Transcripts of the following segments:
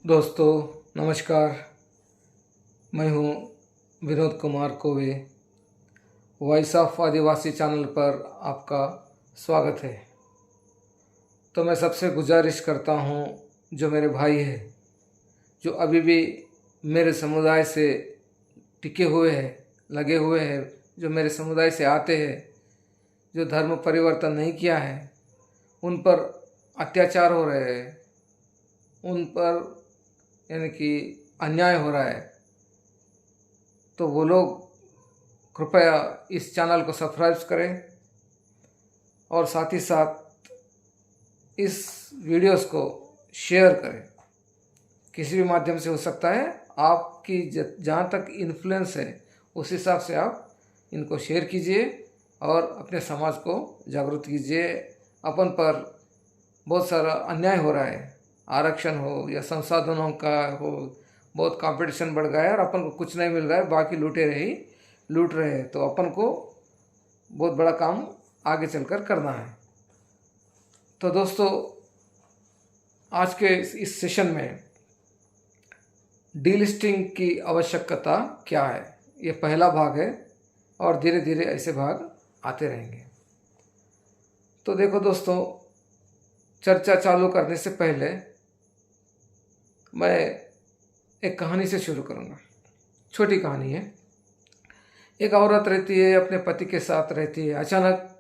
दोस्तों नमस्कार। मैं हूं Vinod Kumar Kowe. Voice of Adivasi channel पर आपका स्वागत है। तो मैं सबसे गुजारिश करता हूं, जो मेरे भाई हैं, जो अभी भी मेरे समुदाय से टिके हुए हैं, लगे हुए हैं, जो मेरे समुदाय से आते हैं, जो धर्म परिवर्तन नहीं किया है, उन पर अत्याचार हो रहे हैं, उन पर यानी कि अन्याय हो रहा है। तो वो लोग कृपया इस चैनल को सब्सक्राइब करें और साथ ही साथ इस वीडियोस को शेयर करें। किसी भी माध्यम से हो सकता है, आपकी जहाँ तक इन्फ्लुएंस है उस हिसाब से आप इनको शेयर कीजिए और अपने समाज को जागरूक कीजिए। अपन पर बहुत सारा अन्याय हो रहा है, आरक्षण हो या संसाधनों का हो, बहुत कंपटीशन बढ़ गया है और अपन को कुछ नहीं मिल रहा है, बाकी लूटे ही लूट रहे हैं। तो अपन को बहुत बड़ा काम आगे चलकर करना है। तो दोस्तों, आज के इस सेशन में डीलिस्टिंग की आवश्यकता क्या है, ये पहला भाग है और धीरे धीरे ऐसे भाग आते रहेंगे। तो देखो दोस्तों, चर्चा चालू करने से पहले मैं एक कहानी से शुरू करूँगा। छोटी कहानी है। एक औरत रहती है, अपने पति के साथ रहती है। अचानक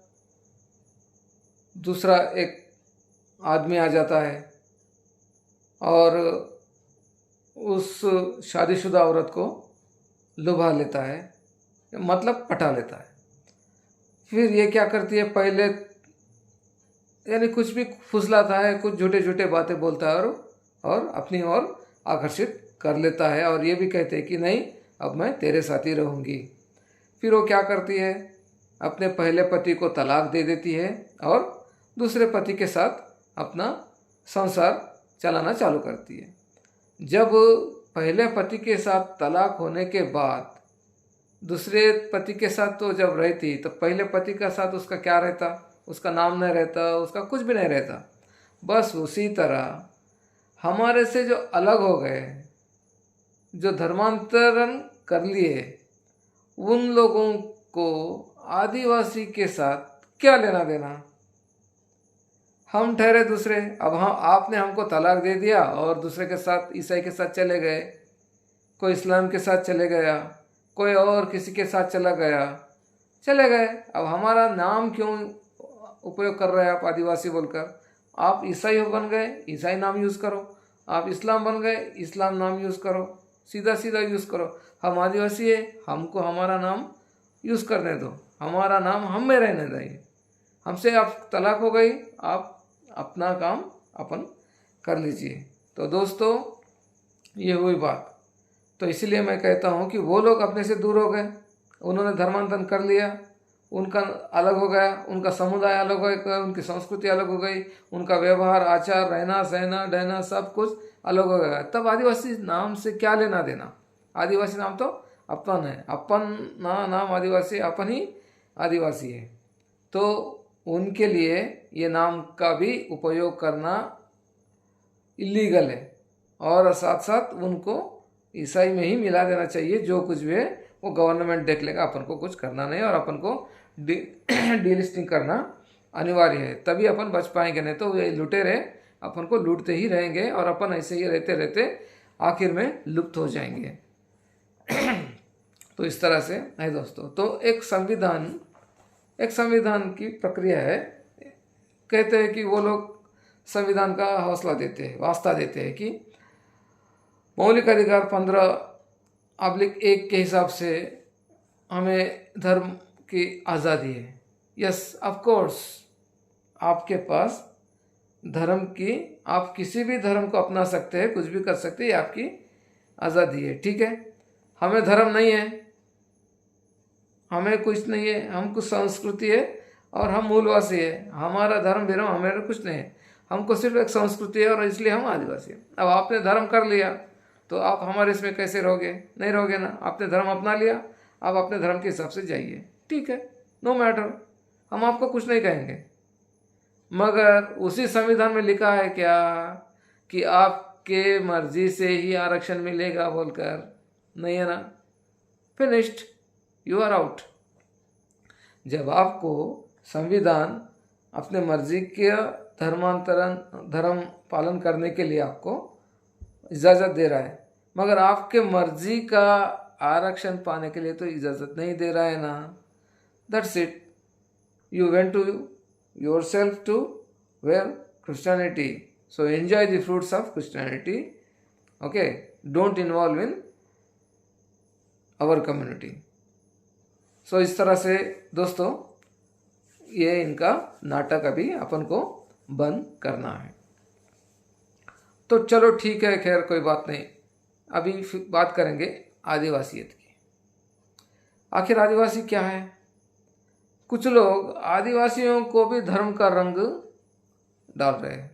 दूसरा एक आदमी आ जाता है और उस शादीशुदा औरत को लुभा लेता है, मतलब पटा लेता है। फिर ये क्या करती है, पहले यानी कुछ भी फुसलाता है, कुछ झूठे झूठे बातें बोलता है और अपनी ओर आकर्षित कर लेता है और ये भी कहते हैं कि नहीं, अब मैं तेरे साथ ही रहूँगी। फिर वो क्या करती है, अपने पहले पति को तलाक दे देती है और दूसरे पति के साथ अपना संसार चलाना चालू करती है। जब पहले पति के साथ तलाक होने के बाद दूसरे पति के साथ तो जब रहती, तो पहले पति का साथ उसका क्या रहता, उसका नाम नहीं रहता, उसका कुछ भी नहीं रहता। बस उसी तरह हमारे से जो अलग हो गए, जो धर्मांतरण कर लिए, उन लोगों को आदिवासी के साथ क्या लेना देना। हम ठहरे दूसरे। अब आपने हमको तलाक दे दिया और दूसरे के साथ, ईसाई के साथ चले गए, कोई इस्लाम के साथ चले गया, कोई और किसी के साथ चला गया, चले गए। अब हमारा नाम क्यों उपयोग कर रहे हैं आप आदिवासी बोलकर? आप ईसाई बन गए, ईसाई नाम यूज़ करो। आप इस्लाम बन गए, इस्लाम नाम यूज़ करो। सीधा सीधा यूज़ करो। हम आदिवासी है, हमको हमारा नाम यूज़ करने दो, हमारा नाम हम में रहने दें। हमसे आप तलाक हो गई, आप अपना काम अपन कर लीजिए। तो दोस्तों, ये हुई बात। तो इसलिए मैं कहता हूँ कि वो लोग अपने से दूर हो गए, उन्होंने धर्मांतरण कर लिया, उनका अलग हो गया, उनका समुदाय अलग हो गया, उनकी संस्कृति अलग हो गई, उनका व्यवहार, आचार, रहना सहना डहना सब कुछ अलग हो गया। तब आदिवासी नाम से क्या लेना देना? आदिवासी नाम तो अपन है, अपन नाम आदिवासी, अपन ही आदिवासी है। तो उनके लिए ये नाम का भी उपयोग करना इलीगल है और साथ साथ उनको ईसाई में ही मिला देना चाहिए। जो कुछ भी है वो गवर्नमेंट देख लेगा, अपन को कुछ करना नहीं और अपन को डीलिस्टिंग करना अनिवार्य है, तभी अपन बच पाएंगे। नहीं तो ये लुटेरे अपन को लूटते ही रहेंगे और अपन ऐसे ही रहते रहते आखिर में लुप्त हो जाएंगे। तो इस तरह से है दोस्तों। तो एक संविधान की प्रक्रिया है। कहते हैं कि वो लोग संविधान का हौसला देते हैं, वास्ता देते हैं कि मौलिक अधिकार 15/1 के हिसाब से हमें धर्म की आज़ादी है। यस, ऑफ कोर्स, आपके पास धर्म की, आप किसी भी धर्म को अपना सकते हैं, कुछ भी कर सकते हैं, ये आपकी आज़ादी है, ठीक है। हमें धर्म नहीं है, हमें कुछ नहीं है, हम कुछ संस्कृति है और हम मूलवासी है। हमारा धर्म भी हमारे कुछ नहीं है, हमको सिर्फ एक संस्कृति है और इसलिए हम आदिवासी हैं। अब आपने धर्म कर लिया तो आप हमारे इसमें कैसे रहोगे? नहीं रहोगे ना। आपने धर्म अपना लिया, आप अपने धर्म के हिसाब से जाइए, ठीक है, नो मैटर, हम आपको कुछ नहीं कहेंगे। मगर उसी संविधान में लिखा है क्या कि आप आपके मर्जी से ही आरक्षण मिलेगा बोलकर, नहीं है ना, फिनिश्ड, यू आर आउट। जब आपको संविधान अपने मर्जी के धर्म पालन करने के लिए आपको इजाज़त दे रहा है, मगर आपके मर्जी का आरक्षण पाने के लिए तो इजाज़त नहीं दे रहा है ना, that's it, you went to yourself to where Christianity, so enjoy the fruits of Christianity, okay, don't involve in our community। so इस तरह से दोस्तों ये इनका नाटक अभी अपन को बंद करना है। तो चलो ठीक है, खैर कोई बात नहीं, अभी बात करेंगे आदिवासियत की। आखिर आदिवासी क्या है? कुछ लोग आदिवासियों को भी धर्म का रंग डाल रहे हैं।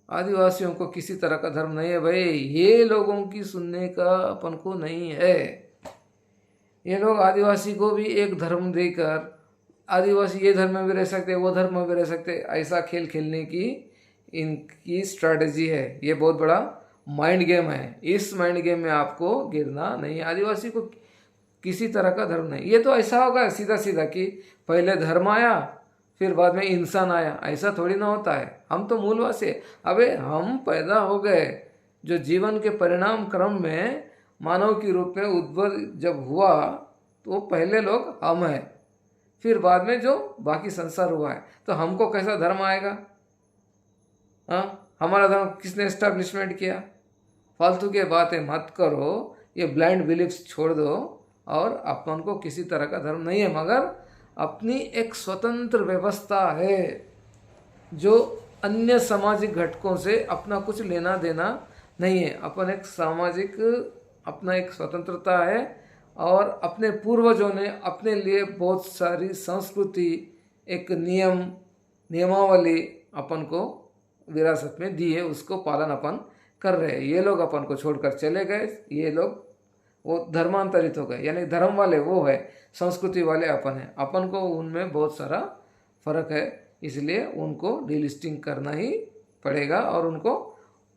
आदिवासियों को किसी तरह का धर्म नहीं है भाई, ये लोगों की सुनने का अपन को नहीं है। ये लोग आदिवासी को भी एक धर्म देकर, आदिवासी ये धर्म में भी रह सकते, वो धर्म में भी रह सकते, ऐसा खेल खेलने की इनकी स्ट्रैटेजी है। ये बहुत बड़ा माइंड गेम है। इस माइंड गेम में आपको गिरना नहीं। आदिवासी को किसी तरह का धर्म नहीं। ये तो ऐसा होगा सीधा सीधा कि पहले धर्म आया फिर बाद में इंसान आया, ऐसा थोड़ी ना होता है। हम तो मूलवासी है। अबे हम पैदा हो गए, जो जीवन के परिणाम क्रम में मानव के रूप में उद्भव जब हुआ तो पहले लोग हम हैं, फिर बाद में जो बाकी संसार हुआ है। तो हमको कैसा धर्म आएगा? हाँ, हमारा धर्म किसने एस्टैब्लिशमेंट किया? फालतू के बातें मत करो, ये ब्लाइंड बिलीफ्स छोड़ दो। और अपन को किसी तरह का धर्म नहीं है, मगर अपनी एक स्वतंत्र व्यवस्था है जो अन्य सामाजिक घटकों से अपना कुछ लेना देना नहीं है। अपन एक सामाजिक, अपना एक स्वतंत्रता है और अपने पूर्वजों ने अपने लिए बहुत सारी संस्कृति, एक नियमावली अपन को विरासत में दी है, उसको पालन अपन कर रहे हैं। ये लोग अपन को छोड़कर चले गए, ये लोग वो धर्मांतरित हो गए, यानी धर्म वाले वो है, संस्कृति वाले अपन है। अपन को उनमें बहुत सारा फर्क है, इसलिए उनको डिलिस्टिंग करना ही पड़ेगा और उनको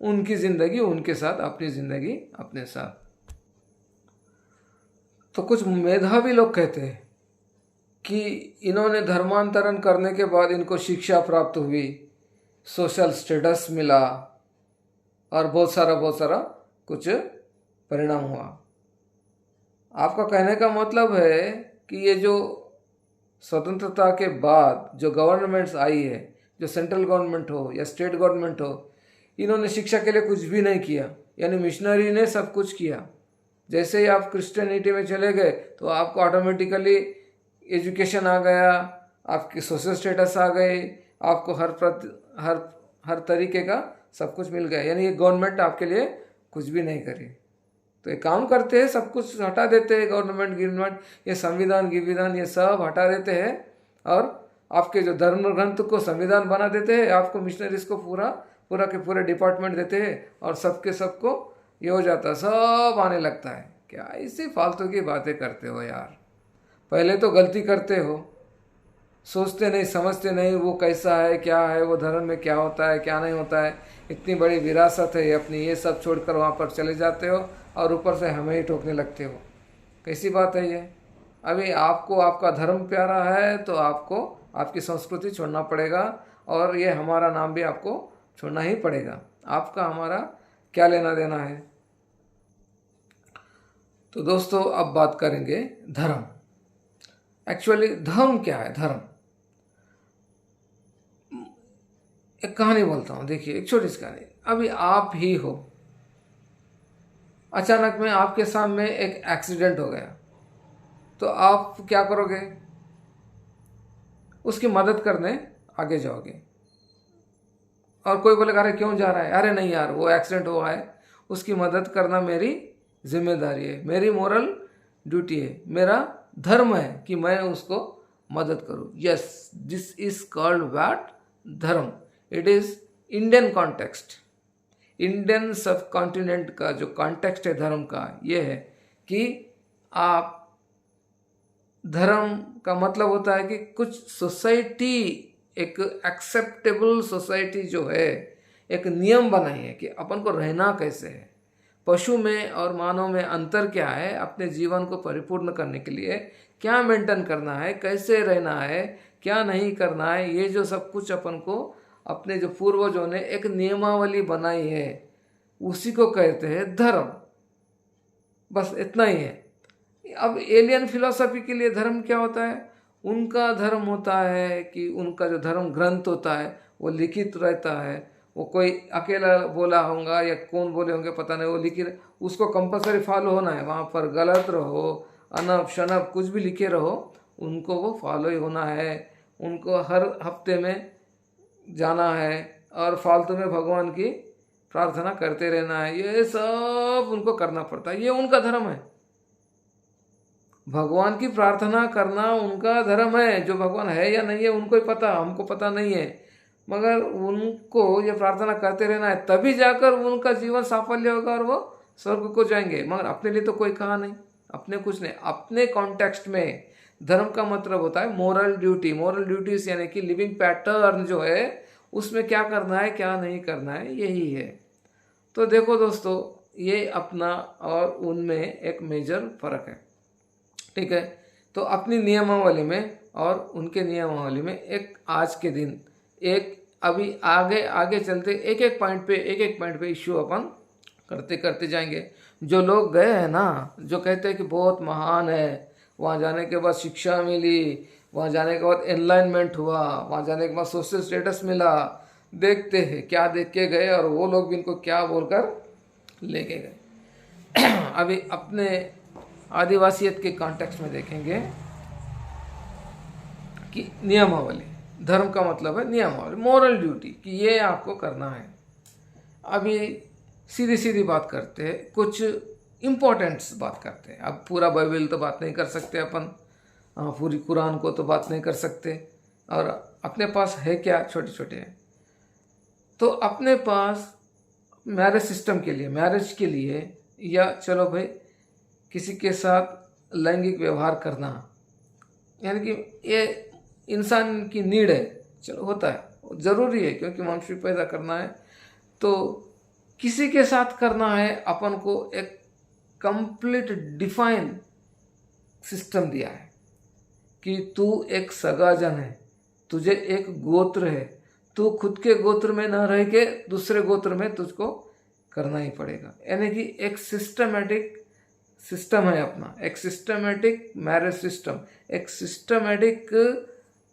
उनकी ज़िंदगी उनके साथ, अपनी ज़िंदगी अपने साथ। तो कुछ मेधावी लोग कहते हैं कि इन्होंने धर्मांतरण करने के बाद इनको शिक्षा प्राप्त हुई, सोशल स्टेटस मिला और बहुत सारा कुछ परिणाम हुआ। आपका कहने का मतलब है कि ये जो स्वतंत्रता के बाद जो गवर्नमेंट्स आई है, जो सेंट्रल गवर्नमेंट हो या स्टेट गवर्नमेंट हो, इन्होंने शिक्षा के लिए कुछ भी नहीं किया, यानी मिशनरी ने सब कुछ किया। जैसे ही आप क्रिश्चियनिटी में चले गए तो आपको ऑटोमेटिकली एजुकेशन आ गया, आपके सोशल स्टेटस आ गए, आपको हर तरीके का सब कुछ मिल गया, यानी ये गवर्नमेंट आपके लिए कुछ भी नहीं करी। तो एक काम करते हैं, सब कुछ हटा देते हैं, गवर्नमेंट ये संविधान गिविधान ये सब हटा देते हैं और आपके जो धर्म ग्रंथ को संविधान बना देते हैं, आपको मिशनरीज को पूरा के पूरे डिपार्टमेंट देते हैं और सबके सबको ये हो जाता है, सब आने लगता है। क्या इसी फालतू की बातें करते हो यार? पहले तो गलती करते हो, सोचते नहीं, समझते नहीं वो कैसा है, क्या है, वो धर्म में क्या होता है, क्या नहीं होता है। इतनी बड़ी विरासत है अपनी, ये सब छोड़कर वहाँ पर चले जाते हो और ऊपर से हमें ही ठोकने लगते हो। कैसी बात है ये? अभी आपको आपका धर्म प्यारा है तो आपको आपकी संस्कृति छोड़ना पड़ेगा और ये हमारा नाम भी आपको छोड़ना ही पड़ेगा। आपका हमारा क्या लेना देना है? तो दोस्तों अब बात करेंगे धर्म। एक्चुअली धर्म क्या है? धर्म एक कहानी बोलता हूँ, देखिए एक छोटी सी कहानी। अभी आप ही हो, अचानक में आपके सामने एक एक्सीडेंट हो गया, तो आप क्या करोगे? उसकी मदद करने आगे जाओगे। और कोई बोलेगा अरे क्यों जा रहा है? अरे नहीं यार, वो एक्सीडेंट हुआ है, उसकी मदद करना मेरी जिम्मेदारी है, मेरी मोरल ड्यूटी है, मेरा धर्म है कि मैं उसको मदद करूं। Yes, this is called what? Dharma. It is Indian context, Indian subcontinent का जो कॉन्टेक्स्ट है धर्म का, ये है कि आप, धर्म का मतलब होता है कि कुछ सोसाइटी, एक एक्सेप्टेबल सोसाइटी जो है, एक नियम बनाई है कि अपन को रहना कैसे है, पशु में और मानव में अंतर क्या है, अपने जीवन को परिपूर्ण करने के लिए क्या मेंटेन करना है, कैसे रहना है, क्या नहीं करना है, ये जो सब कुछ अपन को अपने जो पूर्वजों ने एक नियमावली बनाई है उसी को कहते हैं धर्म। बस इतना ही है। अब एलियन फिलॉसफी के लिए धर्म क्या होता है? उनका धर्म होता है कि उनका जो धर्म ग्रंथ होता है वो लिखित रहता है, वो कोई अकेला बोला होगा या कौन बोले होंगे पता नहीं, वो लिखित उसको कंपलसरी फॉलो होना है। वहाँ पर गलत रहो, अनब शनब कुछ भी लिखे रहो, उनको वो फॉलो ही होना है। उनको हर हफ्ते में जाना है और फालतू में भगवान की प्रार्थना करते रहना है, ये सब उनको करना पड़ता है। ये उनका धर्म है। भगवान की प्रार्थना करना उनका धर्म है। जो भगवान है या नहीं है उनको ही पता, हमको पता नहीं है, मगर उनको ये प्रार्थना करते रहना है, तभी जाकर उनका जीवन साफल्य होगा और वो स्वर्ग को जाएंगे। मगर अपने लिए तो कोई कहा नहीं, अपने कुछ नहीं। अपने कॉन्टेक्स्ट में धर्म का मतलब होता है मोरल ड्यूटी। मोरल ड्यूटीज यानी कि लिविंग पैटर्न जो है उसमें क्या करना है क्या नहीं करना है, यही है। तो देखो दोस्तों, ये अपना और उनमें एक मेजर फर्क है, ठीक है। तो अपनी नियमावली में और उनके नियमावली में एक आज के दिन एक अभी आगे आगे चलते एक एक पॉइंट पे इश्यू अपन करते करते जाएंगे। जो लोग गए हैं ना, जो कहते हैं कि बहुत महान है, वहाँ जाने के बाद शिक्षा मिली, वहाँ जाने के बाद एनलाइनमेंट हुआ, वहाँ जाने के बाद सोशल स्टेटस मिला, देखते हैं क्या देख के गए और वो लोग भी इनको क्या बोलकर लेके गए। अभी अपने आदिवासियत के कॉन्टेक्स्ट में देखेंगे कि नियमावली, धर्म का मतलब है नियमावली, मोरल ड्यूटी, कि ये आपको करना है। अभी सीधी सीधी बात करते हैं, कुछ इम्पोर्टेंट्स बात करते हैं। अब पूरा बाइबल तो बात नहीं कर सकते अपन, पूरी कुरान को तो बात नहीं कर सकते, और अपने पास है क्या, छोटे छोटे हैं। तो अपने पास मैरिज सिस्टम के लिए, मैरिज के लिए, या चलो भाई किसी के साथ लैंगिक व्यवहार करना, यानी कि ये इंसान की नीड है, चलो होता है, ज़रूरी है क्योंकि मनुष्य पैदा करना है। तो किसी के साथ करना है, अपन को एक कंप्लीट डिफाइन सिस्टम दिया है कि तू एक सगाजन है, तुझे एक गोत्र है, तू खुद के गोत्र में न रह के दूसरे गोत्र में तुझको करना ही पड़ेगा। यानी कि एक सिस्टमेटिक सिस्टम है अपना, एक सिस्टमेटिक मैरिज सिस्टम, एक सिस्टमेटिक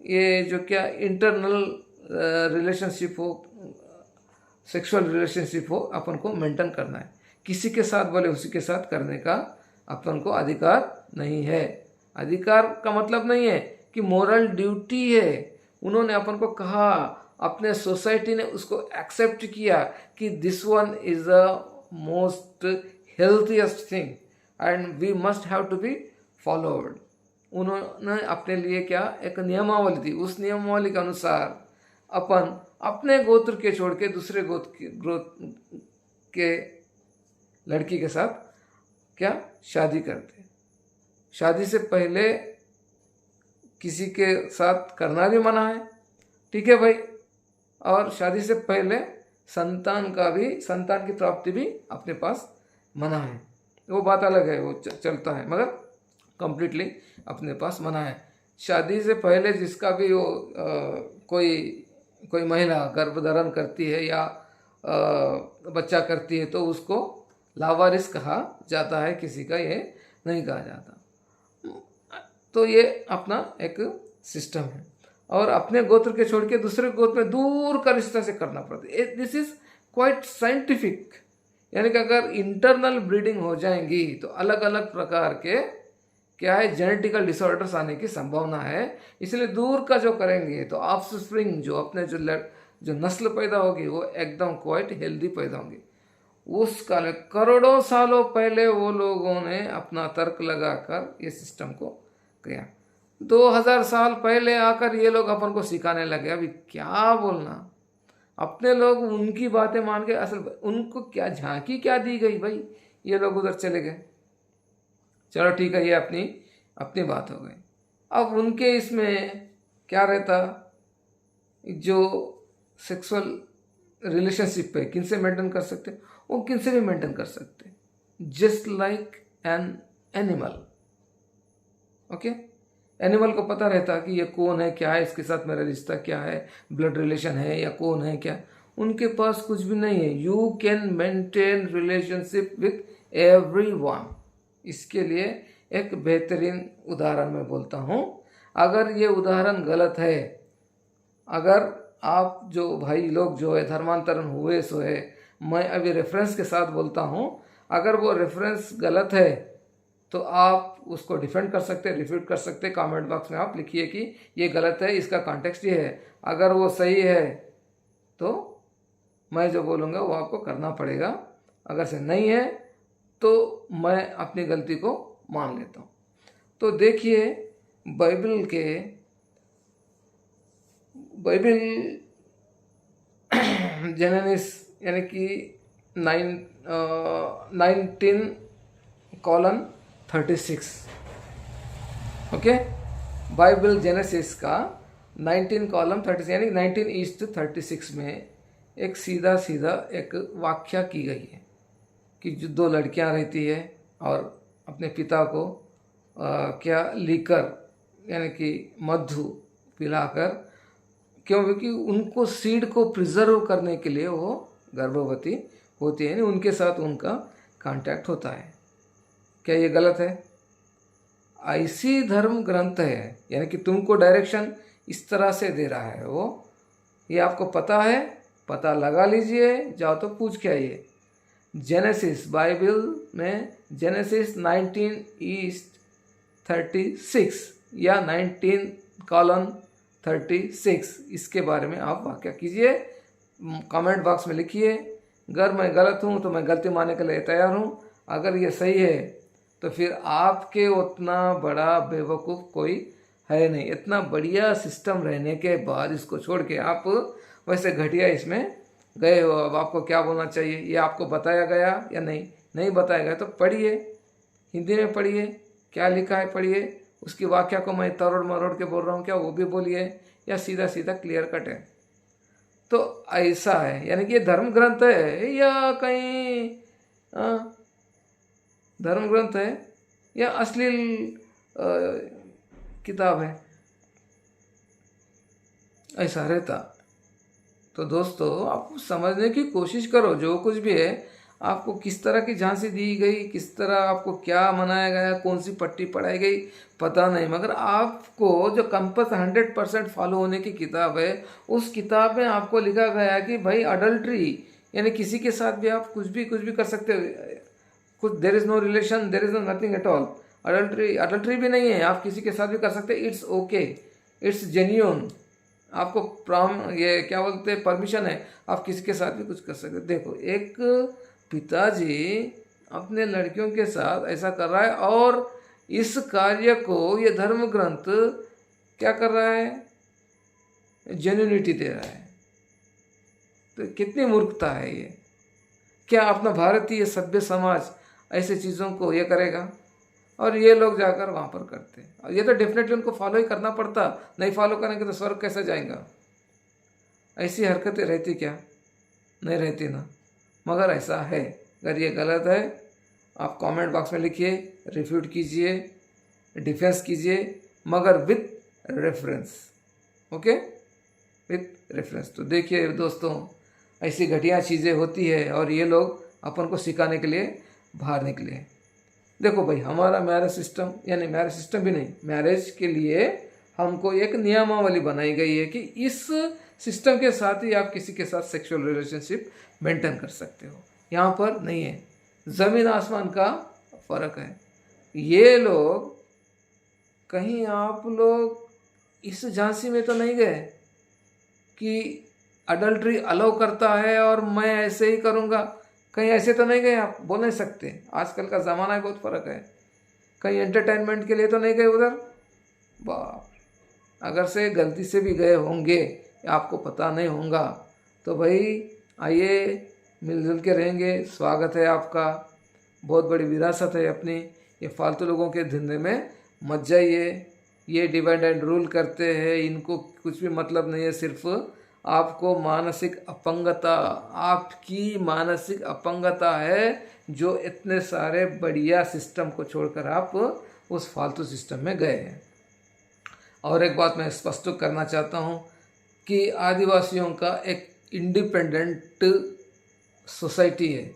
ये जो क्या इंटरनल रिलेशनशिप हो, सेक्सुअल रिलेशनशिप हो, अपन को मेंटेन करना है। किसी के साथ बोले उसी के साथ करने का अपन को अधिकार नहीं है। अधिकार का मतलब नहीं है कि मोरल ड्यूटी है। उन्होंने अपन को कहा, अपने सोसाइटी ने उसको एक्सेप्ट किया कि this one is the most healthiest thing and we must have to be followed. उन्होंने अपने लिए क्या एक नियमावली दी, उस नियमावली के अनुसार अपन अपने गोत्र के छोड़ के दूसरे गोत्र के लड़की के साथ क्या शादी करते। शादी से पहले किसी के साथ करना भी मना है, ठीक है भाई, और शादी से पहले संतान की प्राप्ति भी अपने पास मना है। वो बात अलग है, वो चलता है, मगर कंप्लीटली अपने पास मना है। शादी से पहले जिसका भी वो कोई महिला गर्भधारण करती है या बच्चा करती है तो उसको लावारिस कहा जाता है, किसी का ये नहीं कहा जाता। तो ये अपना एक सिस्टम है, और अपने गोत्र के छोड़ के दूसरे गोत्र में दूर का रिश्ता से करना पड़ता है। दिस इज क्वाइट साइंटिफिक, यानी कि अगर इंटरनल ब्रीडिंग हो जाएंगी तो अलग अलग प्रकार के क्या है जेनेटिकल डिसऑर्डर्स आने की संभावना है। इसलिए दूर का जो करेंगे तो ऑफस्प्रिंग जो अपने जो नस्ल पैदा होगी वो एकदम क्वाइट हेल्दी पैदा होंगी। उस काल में करोड़ों सालों पहले वो लोगों ने अपना तर्क लगाकर ये सिस्टम को किया। 2000 साल पहले आकर ये लोग अपन को सिखाने लगे। अभी क्या बोलना, अपने लोग उनकी बातें मान के, असल उनको क्या झांकी क्या दी गई भाई, ये लोग उधर चले गए। चलो ठीक है, ये अपनी बात हो गई। अब उनके इसमें क्या रहता, जो सेक्सुअल रिलेशनशिप पे किन से मेंटेन कर सकते, वो किन से भी मेंटेन कर सकते, just like an animal. Okay, animal को पता रहता कि ये कौन है, क्या है, इसके साथ मेरा रिश्ता क्या है, ब्लड रिलेशन है या कौन है क्या। उनके पास कुछ भी नहीं है। You can maintain relationship with everyone. इसके लिए एक बेहतरीन उदाहरण मैं बोलता हूँ। अगर ये उदाहरण गलत है, अगर आप जो भाई लोग जो है धर्मांतरण हुए सो है, मैं अभी रेफरेंस के साथ बोलता हूँ, अगर वो रेफरेंस गलत है तो आप उसको डिफेंड कर सकते हैं, रिफ्यूट कर सकते हैं। कमेंट बॉक्स में आप लिखिए कि ये गलत है, इसका कॉन्टेक्स्ट ये है। अगर वो सही है तो मैं जो बोलूँगा वो आपको करना पड़ेगा, अगर से नहीं है तो मैं अपनी गलती को मान लेता हूँ। तो देखिए बाइबल जेनेसिस यानी कि 19:36। ओके, बाइबल जेनेसिस का 19:36 यानी 19:36 में एक सीधा एक व्याख्या की गई है कि जो दो लड़कियां रहती है और अपने पिता को क्या लीकर यानी कि मधु पिलाकर, क्योंकि उनको सीड को प्रिजर्व करने के लिए वो गर्भवती होती है, यानी उनके साथ उनका कांटेक्ट होता है। क्या ये गलत है? ऐसी धर्म ग्रंथ है, यानी कि तुमको डायरेक्शन इस तरह से दे रहा है वो, ये आपको पता है, पता लगा लीजिए, जाओ तो पूछ के आइए। जेनेसिस बाइबल में जेनेसिस 19:36 या 19:36 इसके बारे में आप वाक्य कीजिए, कमेंट बॉक्स में लिखिए। अगर मैं गलत हूँ तो मैं गलती मानने के लिए तैयार हूँ, अगर ये सही है तो फिर आपके उतना बड़ा बेवकूफ़ कोई है नहीं। इतना बढ़िया सिस्टम रहने के बाद इसको छोड़ के आप वैसे घटिया इसमें गए हो। अब आपको क्या बोलना चाहिए, ये आपको बताया गया या नहीं बताया गया तो पढ़िए, हिंदी में पढ़िए, क्या लिखा है पढ़िए, उसकी वाक्या को मैं तरोड़ मरोड़ के बोल रहा हूँ क्या वो भी बोलिए, या सीधा क्लियर कट है। तो ऐसा है, यानी कि ये धर्म ग्रंथ है या कहीं धर्म ग्रंथ है या अश्लील किताब है, ऐसा रहता। तो दोस्तों आप समझने की कोशिश करो, जो कुछ भी है आपको किस तरह की झांसी दी गई, किस तरह आपको क्या मनाया गया, कौन सी पट्टी पढ़ाई गई पता नहीं, मगर आपको जो कंपस 100% फॉलो होने की किताब है, उस किताब में आपको लिखा गया है कि भाई अडल्ट्री यानी किसी के साथ भी आप कुछ भी कर सकते हो, कुछ there is no relation, there is no nothing at all. Adultery भी नहीं है, आप किसी के साथ भी कर सकते हैं, इट्स ओके, इट्स जेन्यून, आपको ये क्या बोलते हैं परमिशन है, आप किसी के साथ भी कुछ कर सकते। देखो एक पिताजी अपने लड़कियों के साथ ऐसा कर रहा है और इस कार्य को ये धर्म ग्रंथ क्या कर रहा है, जेन्युइनिटी दे रहा है। तो कितनी मूर्खता है ये। क्या अपना भारतीय सभ्य समाज ऐसे चीज़ों को ये करेगा? और ये लोग जाकर वहाँ पर करते हैं, और ये तो डेफिनेटली उनको फॉलो ही करना पड़ता, नहीं फॉलो करेंगे तो स्वर्ग कैसे जाएंगा? ऐसी हरकतें रहती क्या? नहीं रहती ना, मगर ऐसा है। अगर ये गलत है आप कमेंट बॉक्स में लिखिए, रिफ्यूट कीजिए, डिफेंस कीजिए, मगर with reference. Okay, with reference. तो देखिए दोस्तों, ऐसी घटिया चीज़ें होती है और ये लोग अपन को सिखाने के लिए बाहर निकले। देखो भाई, हमारा मैरिज सिस्टम, यानी मैरिज सिस्टम भी नहीं, मैरिज के लिए हमको एक नियमावली बनाई गई है कि इस सिस्टम के साथ ही आप किसी के साथ सेक्सुअल रिलेशनशिप मेंटेन कर सकते हो। यहाँ पर नहीं है, ज़मीन आसमान का फ़र्क है। ये लोग कहीं आप लोग इस झांसी में तो नहीं गए कि अडल्ट्री अलाउ करता है और मैं ऐसे ही करूँगा, कहीं ऐसे तो नहीं गए आप? बोल नहीं सकते, आजकल का ज़माना है, बहुत फ़र्क है। कहीं एंटरटेनमेंट के लिए तो नहीं गए उधर? बाप, अगर से गलती से भी गए होंगे, आपको पता नहीं होगा, तो भाई आइए मिलजुल के रहेंगे, स्वागत है आपका, बहुत बड़ी विरासत है अपनी। ये फालतू लोगों के धंधे में मत जाइए, ये डिवाइड एंड रूल करते हैं, इनको कुछ भी मतलब नहीं है, सिर्फ आपको मानसिक अपंगता, आपकी मानसिक अपंगता है जो इतने सारे बढ़िया सिस्टम को छोड़कर आप उस फालतू सिस्टम में गए हैं। और एक बात मैं स्पष्ट करना चाहता हूँ कि आदिवासियों का एक इंडिपेंडेंट सोसाइटी है।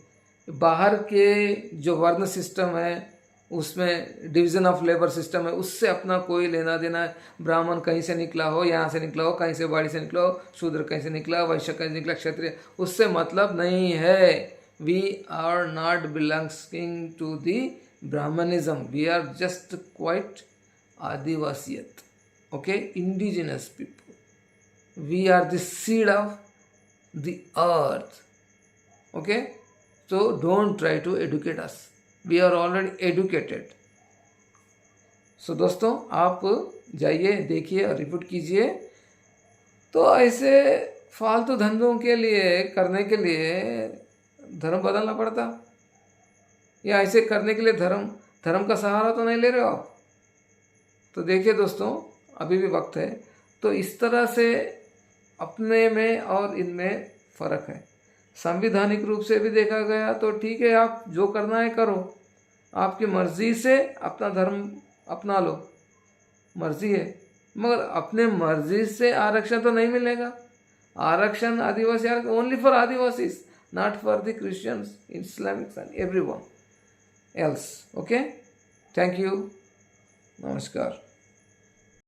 बाहर के जो वर्ण सिस्टम है, उसमें डिवीज़न ऑफ लेबर सिस्टम है, उससे अपना कोई लेना देना है। ब्राह्मण कहीं से निकला हो, यहाँ से निकला हो, कहीं से बाड़ी से निकला हो, शूद्र कहीं से निकला, वैश्य कहीं से निकला, क्षत्रिय, उससे मतलब नहीं है। We are not belonging to the Brahminism, we are just quite Adivasiyat, okay, indigenous people, we are the seed of the earth, okay. So don't try to educate us. We are already educated. So दोस्तों, आप जाइए, देखिए और report कीजिए। तो ऐसे फालतू धंधों के लिए, करने के लिए धर्म बदलना पड़ता, या ऐसे करने के लिए धर्म का सहारा तो नहीं ले रहे हो आप। तो देखिए दोस्तों, अभी भी वक्त है। तो इस तरह से अपने में और इनमें फ़र्क है। संवैधानिक रूप से भी देखा गया तो ठीक है, आप जो करना है करो, आपकी मर्जी से अपना धर्म अपना लो, मर्जी है, मगर अपने मर्जी से आरक्षण तो नहीं मिलेगा। आरक्षण आदिवासी आरक्षण only for Adivasis, not for the Christians, Islamics and everyone else, okay. Thank you, नमस्कार।